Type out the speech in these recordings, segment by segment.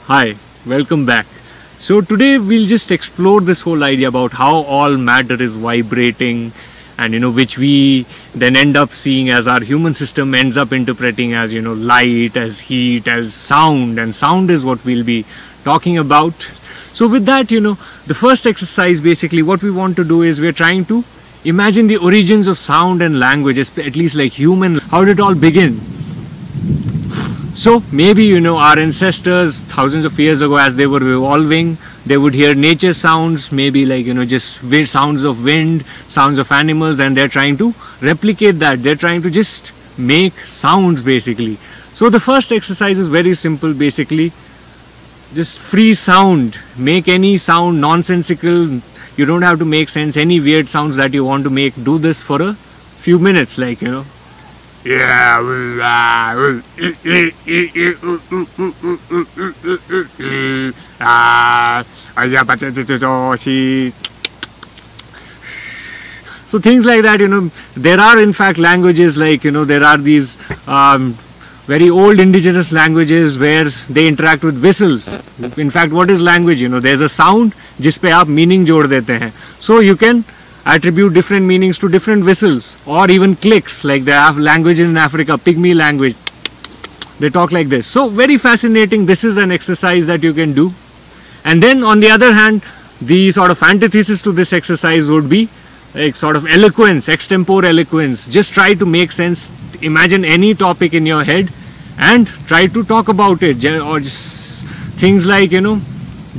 Hi, welcome back. So today we'll just explore this whole idea about how all matter is vibrating, and which we then end up seeing as our human system ends up interpreting as light, as heat, as sound, and sound is what we'll be talking about. So with that, the first exercise, basically what we want to do is we're trying to imagine the origins of sound and language, at least like human. How did it all begin? So maybe our ancestors thousands of years ago, as they were evolving, they would hear nature sounds, maybe like just sounds of wind, sounds of animals, and they're trying to replicate that. They're trying to just make sounds basically. So the first exercise is very simple, basically just free sound. Make any sound, nonsensical. You don't have to make sense. Any weird sounds that you want to make, do this for a few minutes, like yeah. So things like that, there are in fact languages like, there are these very old indigenous languages where they interact with whistles. In fact, what is language? There's a sound जिस पे आप meaning जोड़ देते हैं. So you can attribute different meanings to different whistles, or even clicks, like they have languages in Africa, Pygmy language, they talk like this. So very fascinating. This is an exercise that you can do. And then on the other hand, the sort of antithesis to this exercise would be like sort of eloquence, extempore eloquence. Just try to make sense. Imagine any topic in your head and try to talk about it, or just things like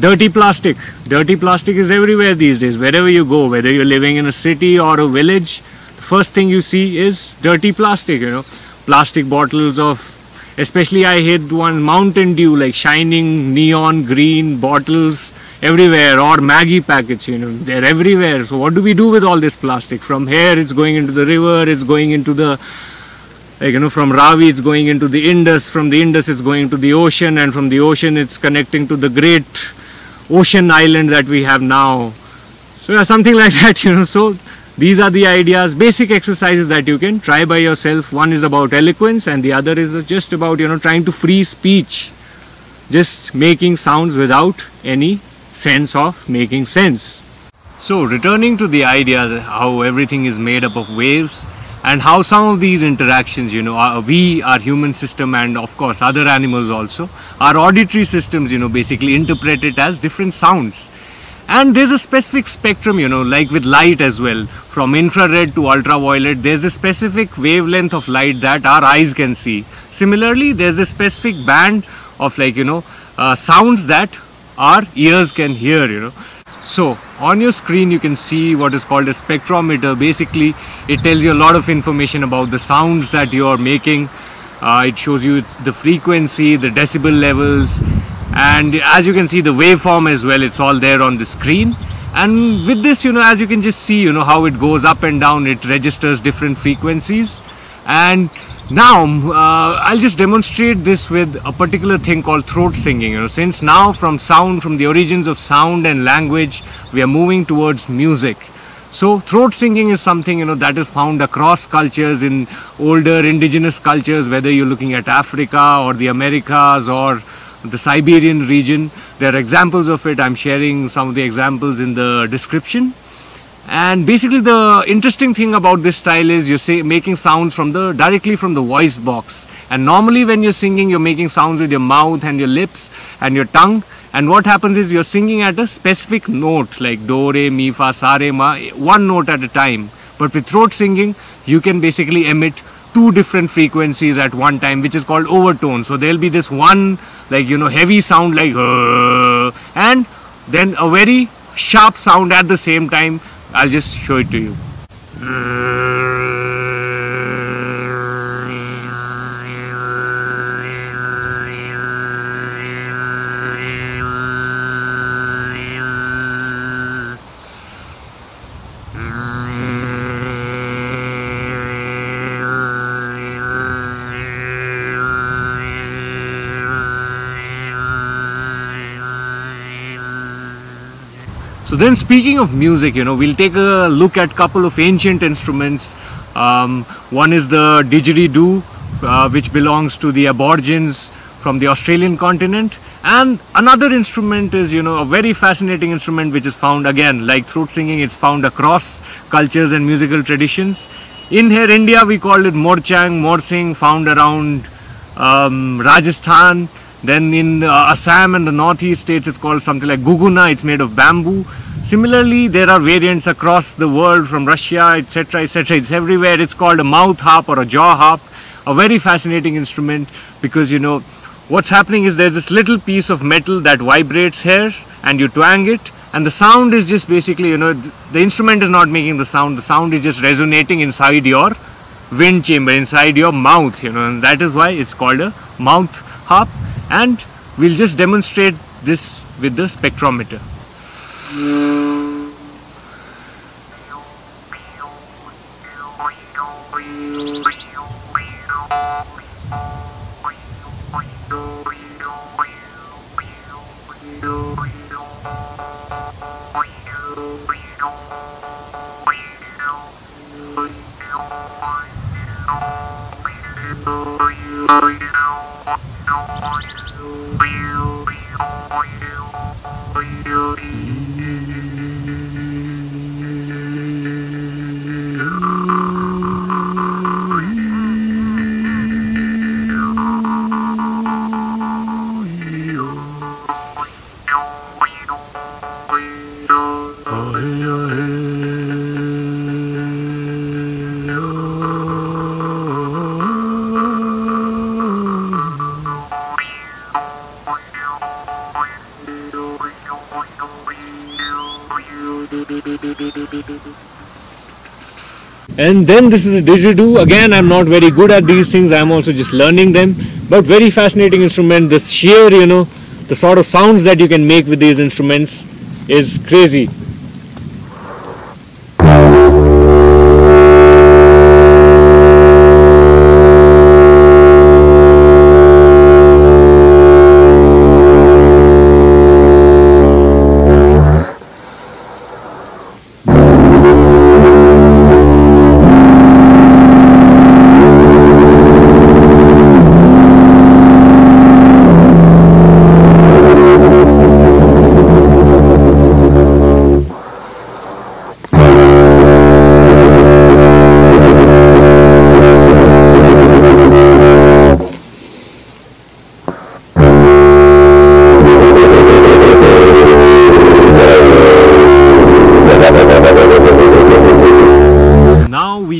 dirty plastic. Dirty plastic is everywhere these days. Wherever you go, whether you're living in a city or a village, the first thing you see is dirty plastic. Plastic bottles of, especially I hate one, Mountain Dew, like shining neon green bottles everywhere, or Maggie packets. They're everywhere. So what do we do with all this plastic? From here it's going into the river, it's going into the from Ravi it's going into the Indus, from the Indus it's going to the ocean, and from the ocean it's connecting to the great ocean island that we have now. So something like that. So these are the ideas, basic exercises that you can try by yourself. One is about eloquence and the other is just about trying to free speech, just making sounds without any sense of making sense. So returning to the idea that how everything is made up of waves, and how some of these interactions, we, our human system, and of course other animals also, our auditory systems, basically interpret it as different sounds. And there's a specific spectrum, like with light as well, from infrared to ultraviolet, there's a specific wavelength of light that our eyes can see. Similarly, there's a specific band of sounds that our ears can hear, So on your screen you can see what is called a spectrometer. Basically it tells you a lot of information about the sounds that you are making. It shows you the frequency, the decibel levels, and as you can see the waveform as well. It's all there on the screen. And with this, as you can just see, how it goes up and down, it registers different frequencies. And now I'll just demonstrate this with a particular thing called throat singing. Since now from the origins of sound and language, we are moving towards music. So throat singing is something that is found across cultures, in older indigenous cultures, whether you're looking at Africa or the Americas or the Siberian region. There are examples of it. I'm sharing some of the examples in the description. And basically the interesting thing about this style is you're making sounds directly from the voice box. And normally when you're singing, you're making sounds with your mouth and your lips and your tongue. And what happens is you're singing at a specific note, like do, re, mi, fa, sa, re, ma, one note at a time. But with throat singing, you can basically emit two different frequencies at one time, which is called overtone. So there'll be this one heavy sound like and then a very sharp sound at the same time. I'll just show it to you. So then, speaking of music, we'll take a look at a couple of ancient instruments. One is the didgeridoo, which belongs to the Aborigines from the Australian continent, And another instrument is, a very fascinating instrument which is found again, like throat singing, it's found across cultures and musical traditions. In here, India, we call it morchang, morsing, found around Rajasthan. Then in Assam and the northeast states, it's called something like guguna. It's made of bamboo. Similarly, there are variants across the world from Russia, etc., etc. It's everywhere. It's called a mouth harp or a jaw harp. A very fascinating instrument because, what's happening is there's this little piece of metal that vibrates here and you twang it, and the sound is just basically, the instrument is not making the sound is just resonating inside your wind chamber, inside your mouth, and that is why it's called a mouth harp. And we'll just demonstrate this with the spectrometer. And then this is a didgeridoo. Again, I'm not very good at these things. I'm also just learning them. But very fascinating instrument. The sheer, the sort of sounds that you can make with these instruments is crazy.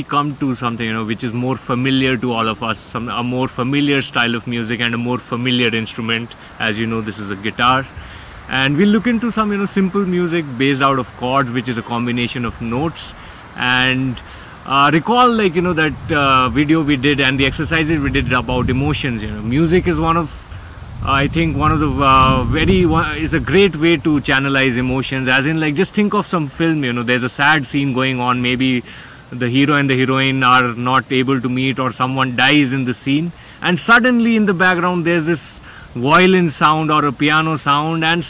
Come to something which is more familiar to all of us, a more familiar style of music and a more familiar instrument. As you know, this is a guitar, and we'll look into some simple music based out of chords, which is a combination of notes. And recall that video we did and the exercises we did about emotions. Music is one of the is a great way to channelize emotions, as in just think of some film. There's a sad scene going on, maybe the hero and the heroine are not able to meet, or someone dies in the scene, and suddenly in the background there's this violin sound or a piano sound, and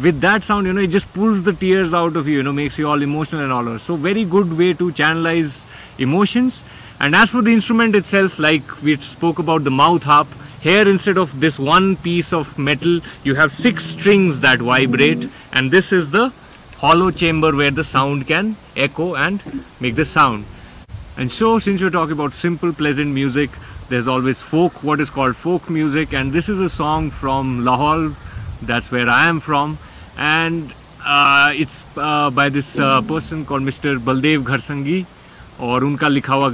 with that sound it just pulls the tears out of you, makes you all emotional and all. So very good way to channelize emotions. And as for the instrument itself, like we spoke about the mouth harp, here instead of this one piece of metal you have 6 strings that vibrate, and this is the hollow chamber where the sound can echo and make the sound. And so, since we're talking about simple, pleasant music, there's always what is called folk music, and this is a song from Lahore, that's where I am from, and it's by this person called Mr. Baldev Gharsangi, और उनका लिखा हुआ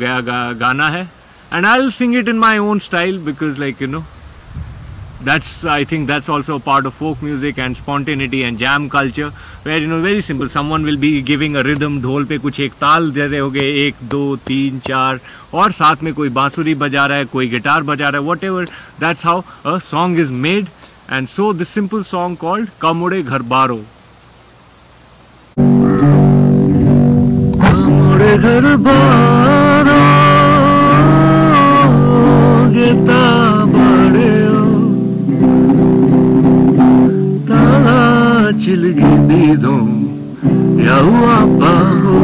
गाना है, and I'll sing it in my own style because I think that's also a part of folk music and spontaneity and jam culture, where very simple, someone will be giving a rhythm, ढोल पे कुछ एक ताल दे रहे होगे 1 2 3 4, और साथ में कोई बांसुरी बजा रहा है, कोई गिटार बजा रहा है, whatever. That's how a song is made. And so this simple song called Kamode Ghar Baro. Kamode Ghar Baro Geta Chilgi bidon yawa paho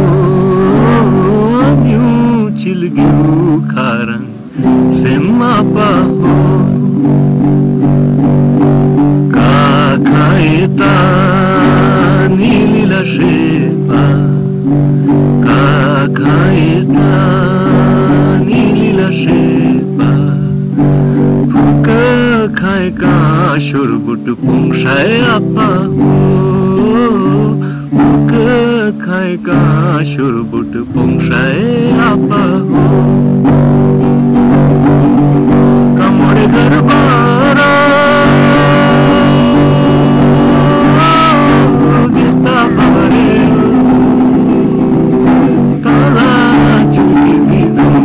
nyu chilgi ukharan semma paho सुरबुट पुंसाए आपा बुक खाएगा सुरबुट पुंसाए आपा कमरे गरबारा गीता बारे ताला चुकी बिदुम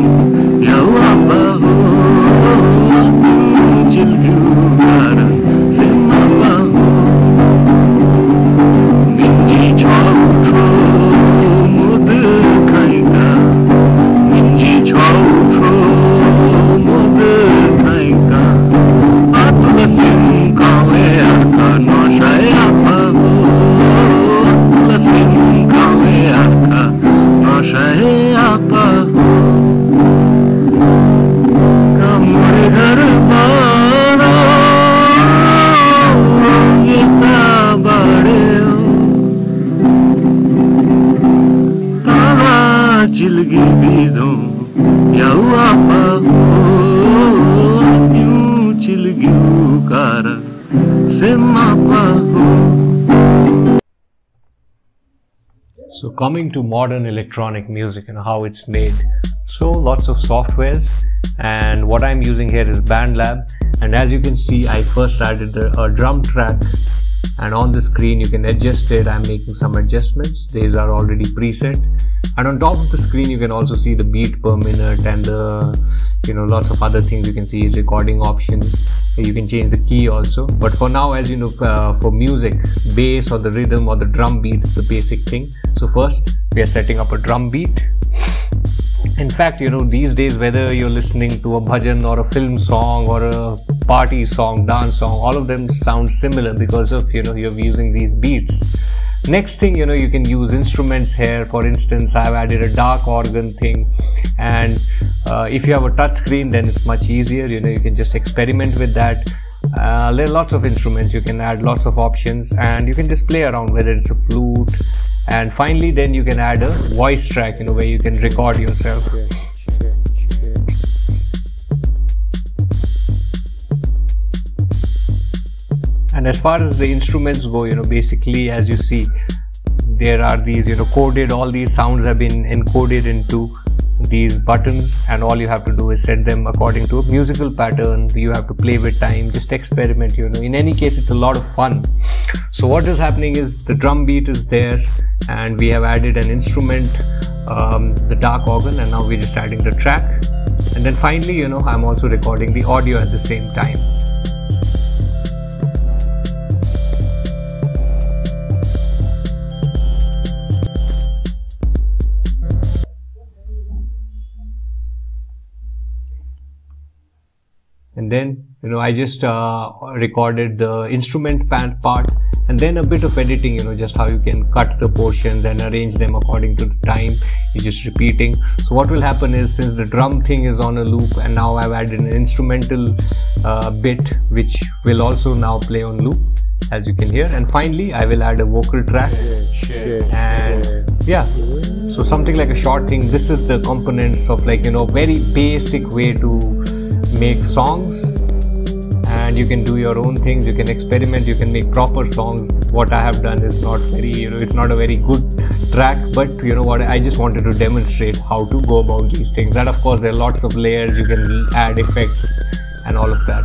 याव आपा हो चिल्लू कारण से मापा हो मिंजी छौट्रो मुद खाएगा मिंजी छौट्रो मुद खाएगा आतुला सिम कावे आका नशाए आपा हो आतुला सिम कावे आका नशाए आपा हो कमरे घर बारा गीता बारे तारा चिलगी बिदो याव आपा हो यूं चिलगी कारण से मापा हो. So coming to modern electronic music and how it's made. So lots of softwares, and what I'm using here is BandLab, and as you can see I first added a drum track, and on the screen you can adjust it. I'm making some adjustments. These are already preset, and on top of the screen you can also see the beat per minute and the lots of other things. You can see recording options. You can change the key also, but for now, as you know, for music, bass or the rhythm or the drum beat is the basic thing. So first we are setting up a drum beat. In fact, these days, whether you're listening to a bhajan or a film song or a party song, dance song, all of them sound similar because of you're using these beats. Next thing, you can use instruments here. For instance, I've added a dark organ thing, and if you have a touch screen, then it's much easier. You can just experiment with that. There are lots of instruments. You can add lots of options, and you can just play around, whether it's a flute. And finally, then you can add a voice track, where you can record yourself. And as far as the instruments go, basically, as you see, there are these, coded, all these sounds have been encoded into these buttons, and all you have to do is set them according to a musical pattern. You have to play with time, just experiment. In any case, it's a lot of fun. So what is happening is the drum beat is there, and we have added an instrument, the dark organ, and now we're just adding the track. And then finally, I'm also recording the audio at the same time. And then I just recorded the instrument part, and then a bit of editing, just how you can cut the portions and arrange them according to the time. You're just repeating. So what will happen is, since the drum thing is on a loop, and now I've added an instrumental bit which will also now play on loop, as you can hear. And finally I will add a vocal track, and yeah, so something like a short thing. This is the components of very basic way to make songs, and you can do your own things. You can experiment, you can make proper songs. What I have done is not very, it's not a very good track, but what, I just wanted to demonstrate how to go about these things. And of course there are lots of layers, you can add effects and all of that.